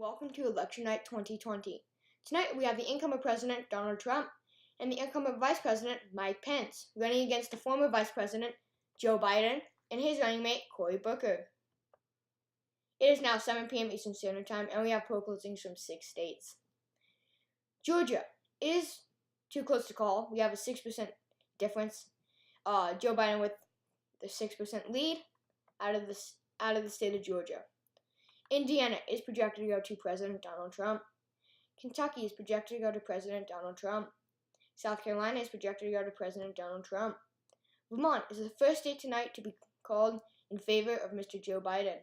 Welcome to Election Night 2020. Tonight we have the incoming President, Donald Trump, and the incoming Vice President, Mike Pence, running against the former Vice President, Joe Biden, and his running mate, Cory Booker. It is now 7 p.m. Eastern Standard Time, and we have poll closings from 6 states. Georgia is too close to call. We have a 6% difference. Joe Biden with the 6% lead out of the state of Georgia. Indiana is projected to go to President Donald Trump. Kentucky is projected to go to President Donald Trump. South Carolina is projected to go to President Donald Trump. Vermont is the first state tonight to be called in favor of Mr. Joe Biden.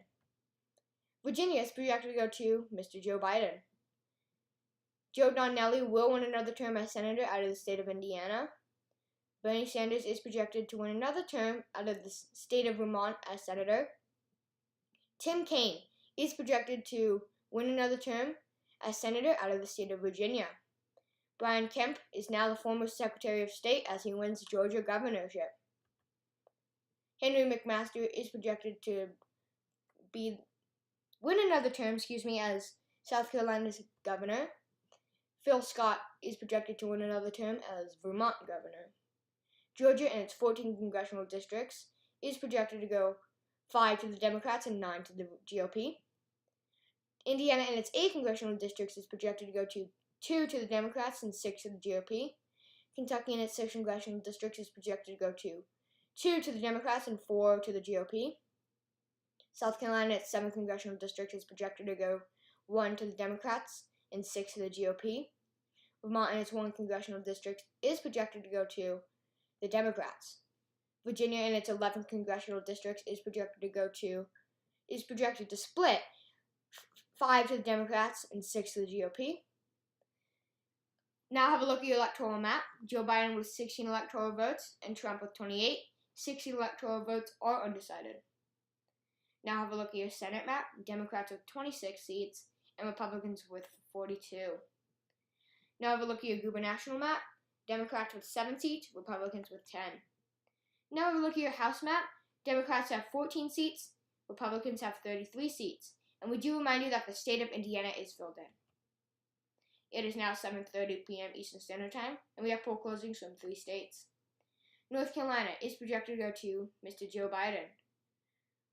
Virginia is projected to go to Mr. Joe Biden. Joe Donnelly will win another term as senator out of the state of Indiana. Bernie Sanders is projected to win another term out of the state of Vermont as senator. Tim Kaine is projected to win another term as senator out of the state of Virginia. Brian Kemp is now the former Secretary of State as he wins Georgia governorship. Henry McMaster is projected to win another term as South Carolina's governor. Phil Scott is projected to win another term as Vermont governor. Georgia and its 14 congressional districts is projected to go 5 to the Democrats and 9 to the GOP. Indiana and its 8 congressional districts is projected to go 2 to the Democrats and 6 to the GOP. Kentucky and its 6 congressional districts is projected to go 2 to the Democrats and 4 to the GOP. South Carolina and its 7 congressional districts is projected to go 1 to the Democrats and 6 to the GOP. Vermont and its 1 congressional district is projected to go to the Democrats. Virginia and its 11 congressional districts is projected to split 5 to the Democrats and 6 to the GOP. Now have a look at your electoral map. Joe Biden with 16 electoral votes and Trump with 28. 16 electoral votes are undecided. Now have a look at your Senate map. Democrats with 26 seats and Republicans with 42. Now have a look at your gubernatorial map. Democrats with 7 seats, Republicans with 10. Now have a look at your House map. Democrats have 14 seats, Republicans have 33 seats. And we do remind you that the state of Indiana is filled in. It is now 7:30 p.m. Eastern Standard Time, and we have poll closings from 3 states. North Carolina is projected to go to Mr. Joe Biden.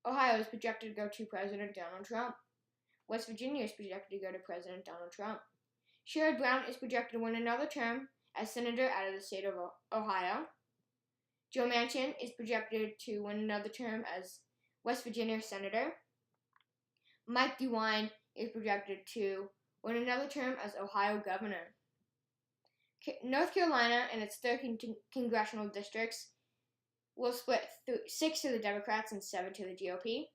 Ohio is projected to go to President Donald Trump. West Virginia is projected to go to President Donald Trump. Sherrod Brown is projected to win another term as senator out of the state of Ohio. Joe Manchin is projected to win another term as West Virginia senator. Mike DeWine is projected to win another term as Ohio governor. North Carolina and its 13 congressional districts will split 6 to the Democrats and 7 to the GOP.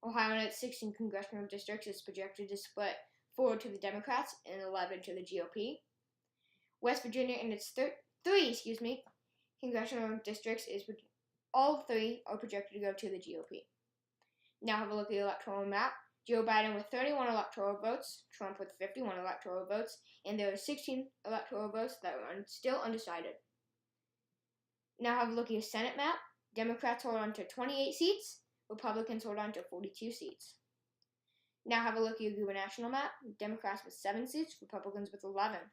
Ohio and its 16 congressional districts is projected to split 4 to the Democrats and 11 to the GOP. West Virginia and its 3 congressional districts all 3 are projected to go to the GOP. Now have a look at the electoral map. Joe Biden with 31 electoral votes, Trump with 51 electoral votes, and there are 16 electoral votes that are still undecided. Now have a look at your Senate map. Democrats hold on to 28 seats, Republicans hold on to 42 seats. Now have a look at your gubernatorial map. Democrats with 7 seats, Republicans with 11.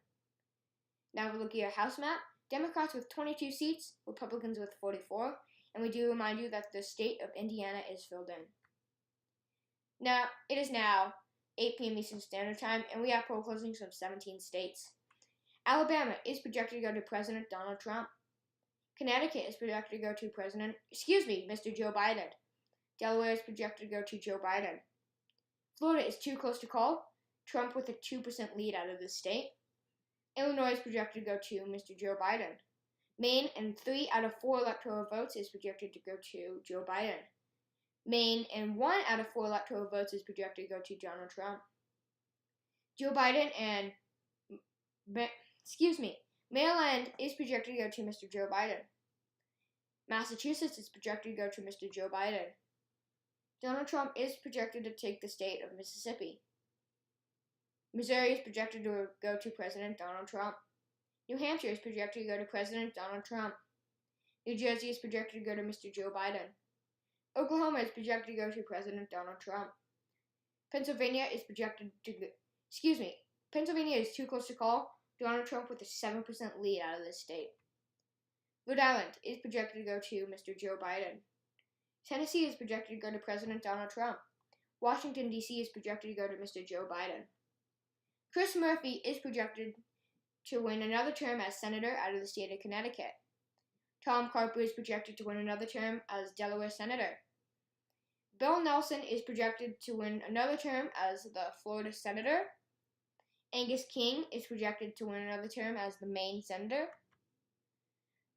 Now have a look at your House map. Democrats with 22 seats, Republicans with 44, and we do remind you that the state of Indiana is filled in. Now, it is now 8 p.m. Eastern Standard Time, and we have poll closings from 17 states. Alabama is projected to go to President Donald Trump. Connecticut is projected to go to Mr. Joe Biden. Delaware is projected to go to Joe Biden. Florida is too close to call. Trump with a 2% lead out of the state. Illinois is projected to go to Mr. Joe Biden. Maine and 3 out of 4 electoral votes is projected to go to Joe Biden. Maine and 1 out of 4 electoral votes is projected to go to Donald Trump. Joe Biden and Maryland is projected to go to Mr. Joe Biden. Massachusetts is projected to go to Mr. Joe Biden. Donald Trump is projected to take the state of Mississippi. Missouri is projected to go to President Donald Trump. New Hampshire is projected to go to President Donald Trump. New Jersey is projected to go to Mr. Joe Biden. Oklahoma is projected to go to President Donald Trump. Pennsylvania is too close to call Donald Trump with a 7% lead out of this state. Rhode Island is projected to go to Mr. Joe Biden. Tennessee is projected to go to President Donald Trump. Washington, D.C. is projected to go to Mr. Joe Biden. Chris Murphy is projected to win another term as Senator out of the state of Connecticut. Tom Carper is projected to win another term as Delaware Senator. Bill Nelson is projected to win another term as the Florida Senator. Angus King is projected to win another term as the Maine Senator.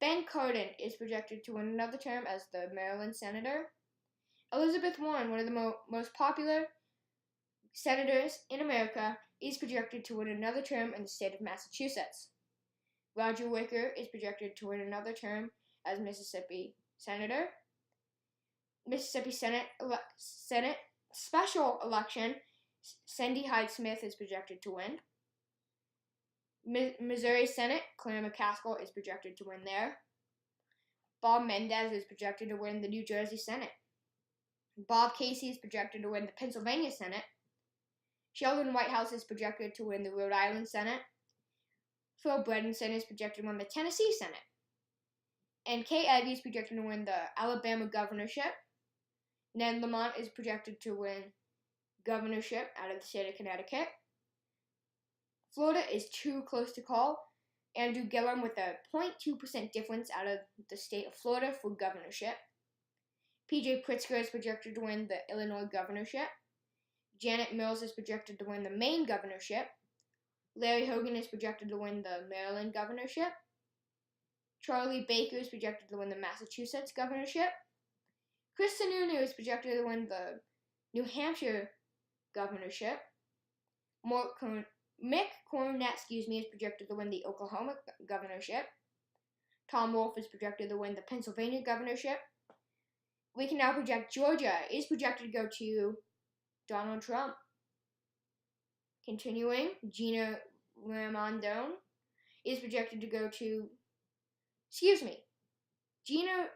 Ben Cardin is projected to win another term as the Maryland Senator. Elizabeth Warren, one of the most popular senators in America, is projected to win another term in the state of Massachusetts. Roger Wicker is projected to win another term as Mississippi Senator. Mississippi Senate special election, Cindy Hyde-Smith is projected to win. Missouri Senate, Claire McCaskill is projected to win there. Bob Menendez is projected to win the New Jersey Senate. Bob Casey is projected to win the Pennsylvania Senate. Sheldon Whitehouse is projected to win the Rhode Island Senate. Phil Bredesen is projected to win the Tennessee Senate. And Kay Eddy is projected to win the Alabama governorship. Ned Lamont is projected to win governorship out of the state of Connecticut. Florida is too close to call. Andrew Gillum with a 0.2% difference out of the state of Florida for governorship. P.J. Pritzker is projected to win the Illinois governorship. Janet Mills is projected to win the Maine governorship. Larry Hogan is projected to win the Maryland governorship. Charlie Baker is projected to win the Massachusetts governorship. Chris Sununu is projected to win the New Hampshire governorship. Mick Cornett, is projected to win the Oklahoma governorship. Tom Wolf is projected to win the Pennsylvania governorship. We can now project Georgia is projected to go to Donald Trump. Continuing, Gina Raimondo is projected to go to, Gina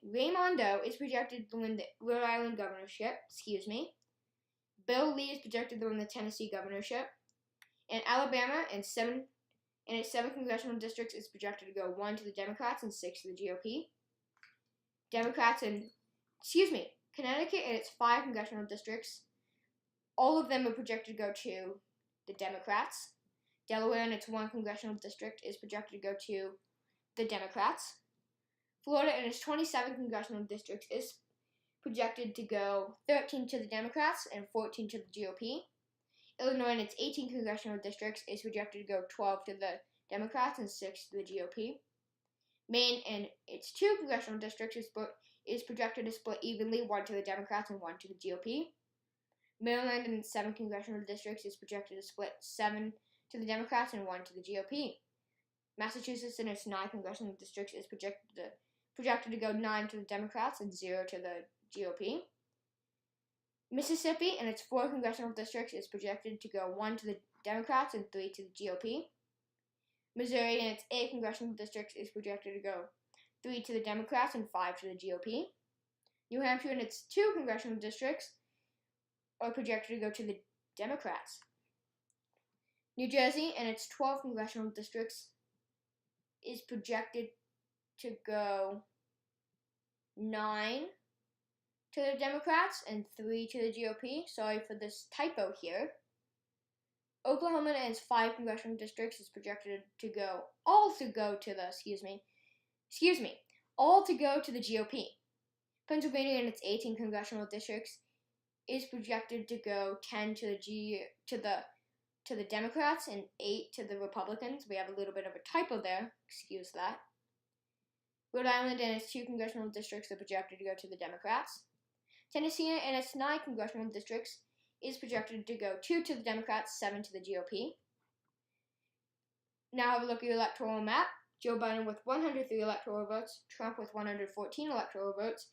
Raimondo is projected to win the Rhode Island governorship, Bill Lee is projected to win the Tennessee governorship. And Alabama in its 7 congressional districts is projected to go 1 to the Democrats and 6 to the GOP. Connecticut in its 5 congressional districts, all of them are projected to go to the Democrats. Delaware in its 1 congressional district is projected to go to the Democrats. Florida in its 27 congressional districts is projected to go 13 to the Democrats and 14 to the GOP. Illinois in its 18 congressional districts is projected to go 12 to the Democrats and 6 to the GOP. Maine in its 2 congressional districts is projected to split evenly, 1 to the Democrats and 1 to the GOP. Maryland in its 7 congressional districts is projected to split 7 to the Democrats and 1 to the GOP. Massachusetts in its 9 congressional districts is projected to go 9 to the Democrats and 0 to the GOP. Mississippi in its 4 congressional districts is projected to go 1 to the Democrats and 3 to the GOP. Missouri in its 8 congressional districts is projected to go 3 to the Democrats and 5 to the GOP. New Hampshire in its 2 congressional districts are projected to go to the Democrats. New Jersey in its 12 congressional districts is projected to go 9 to the Democrats and 3 to the GOP. Sorry for this typo here. Oklahoma in its 5 congressional districts is projected to go all to go to the GOP. Pennsylvania in its 18 congressional districts is projected to go 10 to the Democrats and 8 to the Republicans. We have a little bit of a typo there. Excuse that. Rhode Island and its 2 congressional districts are projected to go to the Democrats. Tennessee and its 9 congressional districts is projected to go 2 to the Democrats, 7 to the GOP. Now have a look at your electoral map. Joe Biden with 103 electoral votes, Trump with 114 electoral votes,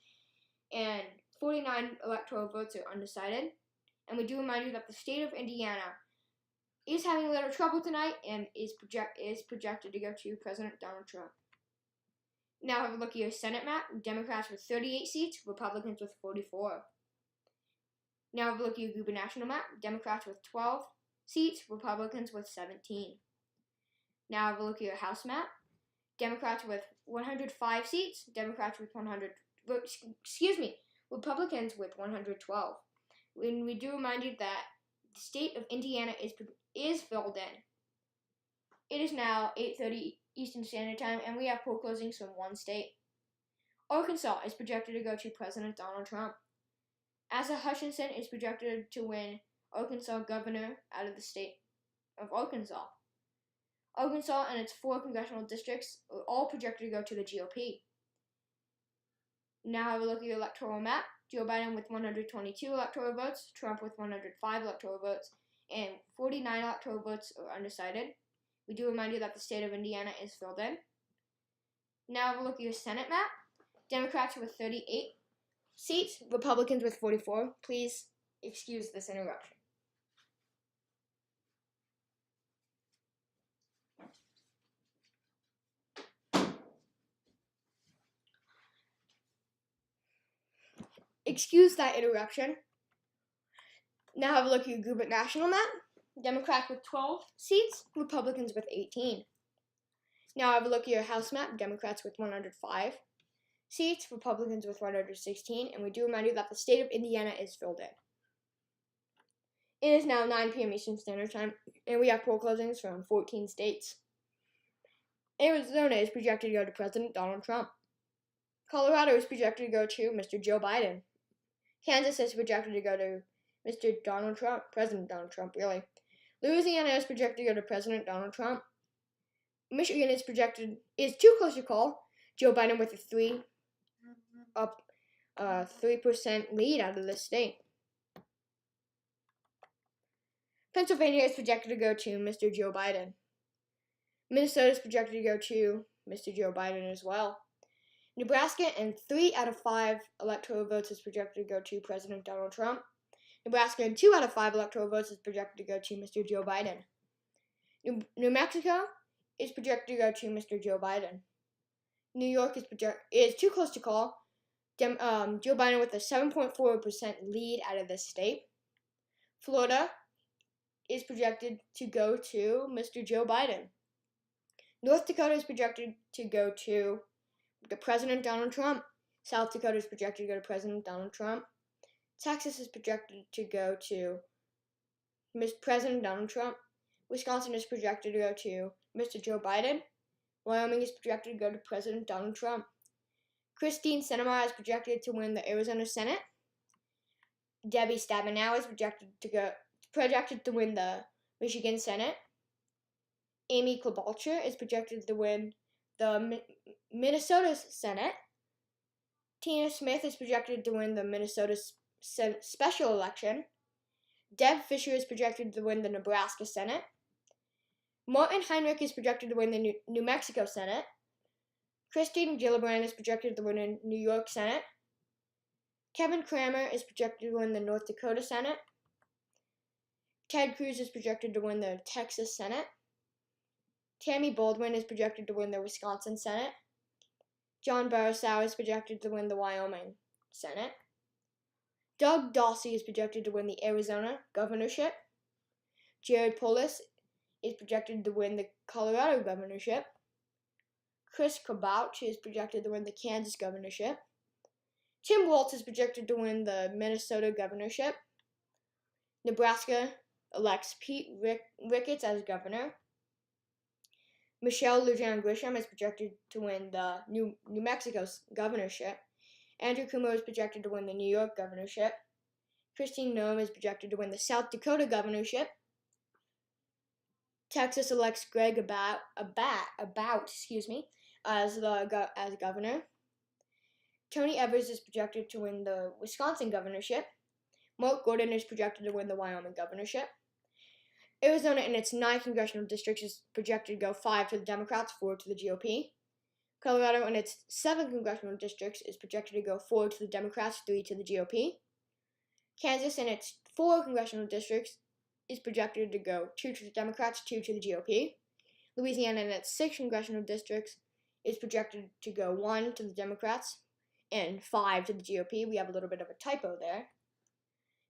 and 49 electoral votes are undecided. And we do remind you that the state of Indiana is having a little trouble tonight and is projected to go to President Donald Trump. Now have a look at your Senate map. Democrats with 38 seats, Republicans with 44. Now have a look at your gubernatorial map. Democrats with 12 seats, Republicans with 17. Now have a look at your House map. Democrats with 105 seats, Republicans with 112. And we do remind you that the state of Indiana is filled in. It is now 8:30 Eastern Standard Time, and we have poll closings from one state. Arkansas is projected to go to President Donald Trump. Asa Hutchinson is projected to win Arkansas governor out of the state of Arkansas. Arkansas and its 4 congressional districts are all projected to go to the GOP. Now have a look at your electoral map. Joe Biden with 122 electoral votes, Trump with 105 electoral votes, and 49 electoral votes are undecided. We do remind you that the state of Indiana is filled in. Now have a look at your Senate map. Democrats with 38 seats, Republicans with 44. Please excuse this interruption. Excuse that interruption. Now have a look at your gubernatorial map. Democrats with 12 seats, Republicans with 18. Now have a look at your House map. Democrats with 105 seats, Republicans with 116. And we do remind you that the state of Indiana is filled in. It is now 9 p.m. Eastern Standard Time, and we have poll closings from 14 states. Arizona is projected to go to President Donald Trump. Colorado is projected to go to Mr. Joe Biden. Kansas is projected to go to Mr. Donald Trump, President Donald Trump, really. Louisiana is projected to go to President Donald Trump. Michigan is too close to call. Joe Biden with a 3% lead out of this state. Pennsylvania is projected to go to Mr. Joe Biden. Minnesota is projected to go to Mr. Joe Biden as well. Nebraska and 3 out of 5 electoral votes is projected to go to President Donald Trump. Nebraska and 2 out of 5 electoral votes is projected to go to Mr. Joe Biden. New Mexico is projected to go to Mr. Joe Biden. New York is too close to call. Joe Biden with a 7.4% lead out of this state. Florida is projected to go to Mr. Joe Biden. North Dakota is projected to go to President Donald Trump. South Dakota is projected to go to President Donald Trump. Texas is projected to go to President Donald Trump. Wisconsin is projected to go to Mr. Joe Biden. Wyoming is projected to go to President Donald Trump. Christine Sinema is projected to win the Arizona Senate. Debbie Stabenow is projected to win the Michigan Senate. Amy Klobuchar is projected to win the Minnesota Senate. Tina Smith is projected to win the Minnesota special election. Deb Fischer is projected to win the Nebraska Senate. Martin Heinrich is projected to win the New Mexico Senate. Christine Gillibrand is projected to win the New York Senate. Kevin Cramer is projected to win the North Dakota Senate. Ted Cruz is projected to win the Texas Senate. Tammy Baldwin is projected to win the Wisconsin Senate. John Barrasow is projected to win the Wyoming Senate. Doug Dawsey is projected to win the Arizona governorship. Jared Polis is projected to win the Colorado governorship. Chris Kobach is projected to win the Kansas governorship. Tim Walz is projected to win the Minnesota governorship. Nebraska elects Pete Ricketts as governor. Michelle Lujan Grisham is projected to win the New Mexico governorship. Andrew Cuomo is projected to win the New York governorship. Christine Noem is projected to win the South Dakota governorship. Texas elects Greg Abbott as governor. Tony Evers is projected to win the Wisconsin governorship. Mark Gordon is projected to win the Wyoming governorship. Arizona in its 9 congressional districts is projected to go 5 to the Democrats, 4 to the GOP. Colorado in its 7 congressional districts is projected to go 4 to the Democrats, 3 to the GOP. Kansas in its 4 congressional districts is projected to go 2 to the Democrats, 2 to the GOP. Louisiana in its 6 congressional districts is projected to go 1 to the Democrats and 5 to the GOP. We have a little bit of a typo there.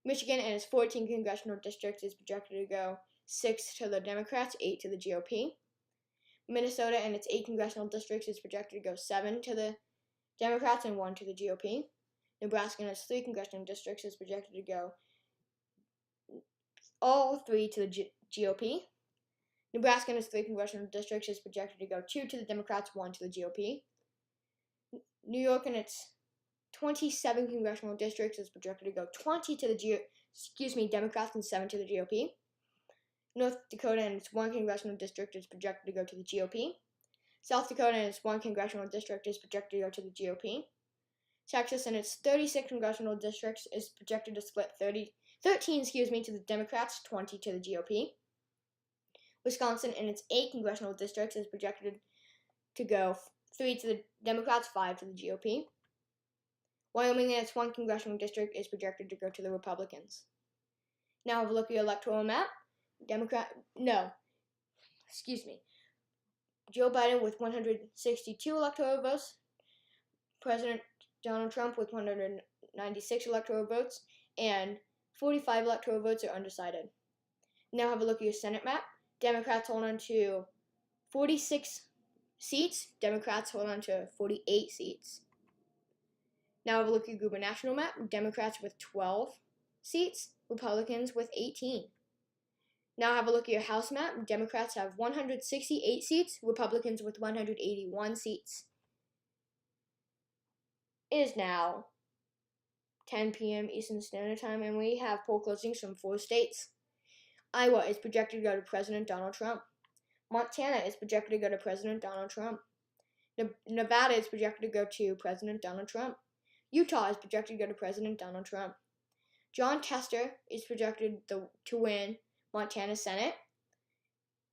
Michigan and its 14 congressional districts is projected to go 6 to the Democrats, 8 to the GOP. Minnesota and its 8 congressional districts is projected to go 7 to the Democrats and 1 to the GOP. Nebraska and its 3 congressional districts is projected to go all 3 to the GOP. Nebraska and its 3 congressional districts is projected to go 2 to the Democrats, 1 to the GOP. New York and its 27 congressional districts is projected to go 20 to the Democrats and 7 to the GOP. North Dakota and its 1 congressional district is projected to go to the GOP. South Dakota and its 1 congressional district is projected to go to the GOP. Texas and its 36 congressional districts is projected to split 13 to the Democrats, 20 to the GOP. Wisconsin and its 8 congressional districts is projected to go 3 to the Democrats, 5 to the GOP. Wyoming and its 1 congressional district is projected to go to the Republicans. Now have a look at your electoral map. Joe Biden with 162 electoral votes. President Donald Trump with 196 electoral votes. And 45 electoral votes are undecided. Now have a look at your Senate map. Democrats hold on to 46 seats. Democrats hold on to 48 seats. Now have a look at your gubernatorial map. Democrats with 12 seats. Republicans with 18. Now have a look at your House map. Democrats have 168 seats. Republicans with 181 seats. It is now 10 p.m. Eastern Standard Time, and we have poll closings from 4 states. Iowa is projected to go to President Donald Trump. Montana is projected to go to President Donald Trump. Nevada is projected to go to President Donald Trump. Utah is projected to go to President Donald Trump. Jon Tester is projected to win Montana Senate.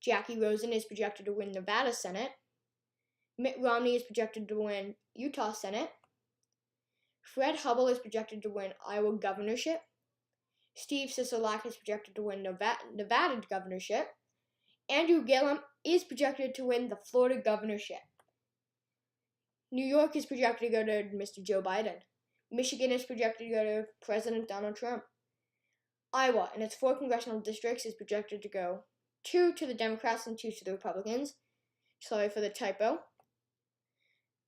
Jackie Rosen is projected to win Nevada Senate. Mitt Romney is projected to win Utah Senate. Fred Hubbell is projected to win Iowa governorship. Steve Sisolak is projected to win Nevada governorship. Andrew Gillum is projected to win the Florida governorship. New York is projected to go to Mr. Joe Biden. Michigan is projected to go to President Donald Trump. Iowa and its 4 congressional districts is projected to go 2 to the Democrats and 2 to the Republicans. Sorry for the typo.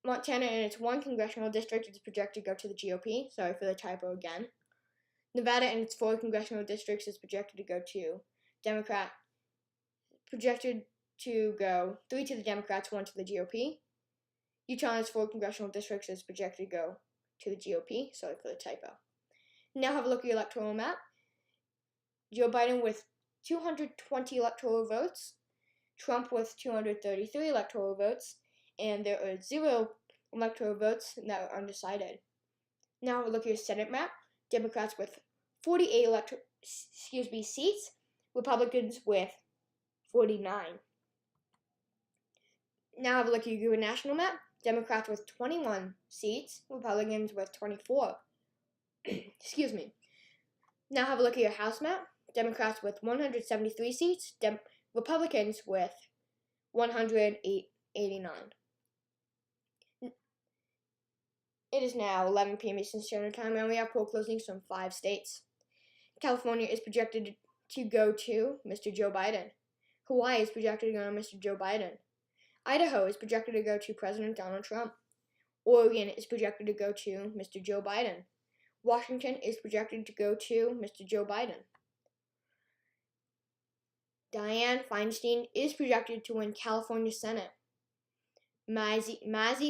Montana and its 1 congressional district is projected to go to the GOP. Sorry for the typo again. Nevada and its 4 congressional districts is projected to go to Democrat. Projected to go 3 to the Democrats, 1 to the GOP. Utah and its 4 congressional districts is projected to go to the GOP. Sorry for the typo. Now have a look at your electoral map. Joe Biden with 220 electoral votes. Trump with 233 electoral votes. And there are 0 electoral votes that are undecided. Now have a look at your Senate map. Democrats with 48 seats. Republicans with 49. Now have a look at your national map. Democrats with 21 seats. Republicans with 24. Now have a look at your House map. Democrats with 173 seats. Republicans with 189. It is now 11 p.m. Eastern Standard Time, and we have poll closings from 5 states. California is projected to go to Mr. Joe Biden. Hawaii is projected to go to Mr. Joe Biden. Idaho is projected to go to President Donald Trump. Oregon is projected to go to Mr. Joe Biden. Washington is projected to go to Mr. Joe Biden. Dianne Feinstein is projected to win California Senate. Mazie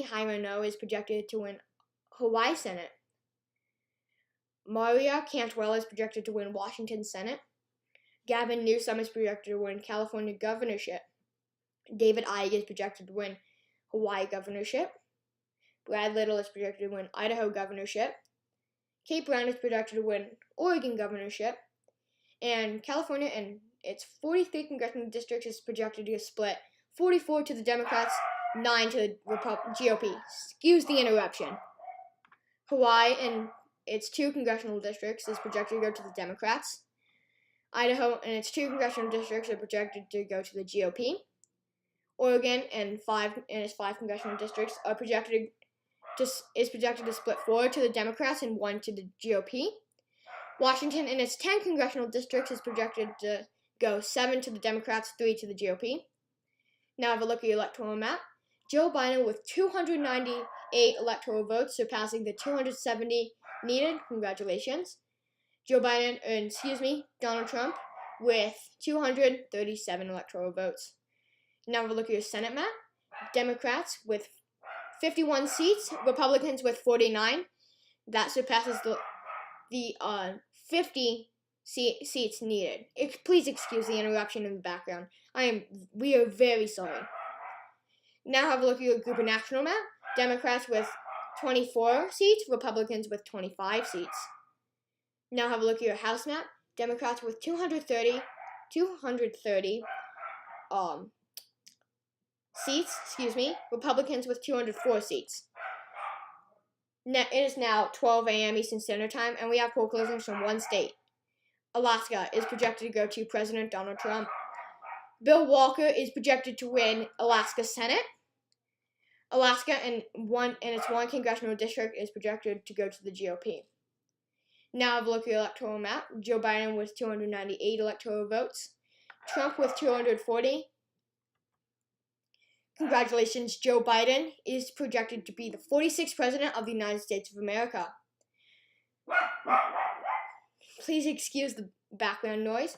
Hirono is projected to win Hawaii Senate. Maria Cantwell is projected to win Washington Senate. Gavin Newsom is projected to win California governorship. David Ige is projected to win Hawaii governorship. Brad Little is projected to win Idaho governorship. Kate Brown is projected to win Oregon governorship. And California and its 43 congressional districts is projected to split 44 to the Democrats, 9 to the GOP. Excuse the interruption. Hawaii and its 2 congressional districts is projected to go to the Democrats. Idaho and its 2 congressional districts are projected to go to the GOP. Oregon and its 5 congressional districts are projected to split 4 to the Democrats and 1 to the GOP. Washington, in its 10 congressional districts, is projected to go 7 to the Democrats, 3 to the GOP. Now have a look at your electoral map. Joe Biden with 298 electoral votes, surpassing the 270 needed. Congratulations. Donald Trump with 237 electoral votes. Now have a look at your Senate map. Democrats with 51 seats, Republicans with 49. That surpasses the 50 seats needed. Please excuse the interruption in the background. We are very sorry. Now have a look at your gubernatorial map. Democrats with 24 seats, Republicans with 25 seats. Now have a look at your House map. Democrats with 230 seats, Republicans with 204 seats. It is now 12 a.m. Eastern Standard Time, and we have poll closings from one state. Alaska is projected to go to President Donald Trump. Bill Walker is projected to win Alaska Senate. Alaska in its one congressional district is projected to go to the GOP. Now have a look at the electoral map. Joe Biden with 298 electoral votes. Trump with 240. Congratulations, Joe Biden is projected to be the 46th President of the United States of America. Please excuse the background noise.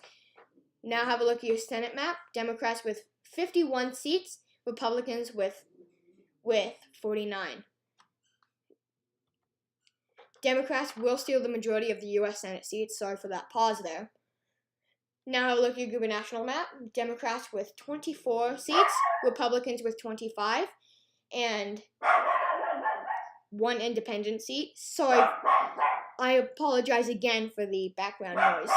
Now have a look at your Senate map. Democrats with 51 seats, Republicans with 49. Democrats will steal the majority of the U.S. Senate seats. Sorry for that pause there. Now have a look at your gubernatorial map. Democrats with 24 seats, Republicans with 25, and one independent seat. Sorry, I apologize again for the background noise.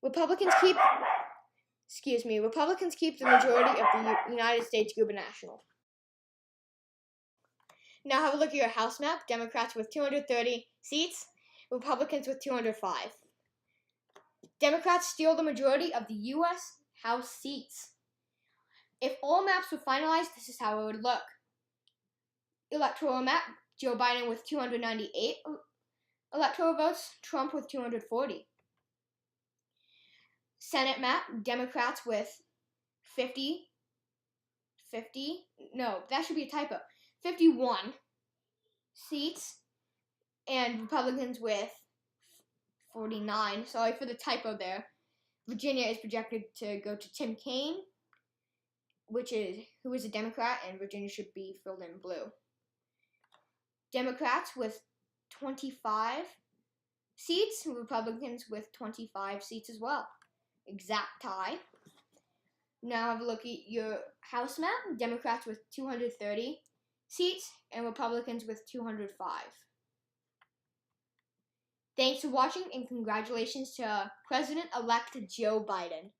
Republicans keep the majority of the United States gubernatorial. Now have a look at your House map. Democrats with 230 seats, Republicans with 205. Democrats steal the majority of the U.S. House seats. If all maps were finalized, this is how it would look. Electoral map, Joe Biden with 298 electoral votes, Trump with 240. Senate map, Democrats with 51 seats, and Republicans with 49. Sorry for the typo there. Virginia is projected to go to Tim Kaine, who is a Democrat, and Virginia should be filled in blue. Democrats with 25 seats, Republicans with 25 seats as well. Exact tie. Now have a look at your House map. Democrats with 230 seats and Republicans with 205. Thanks for watching and congratulations to President-elect Joe Biden.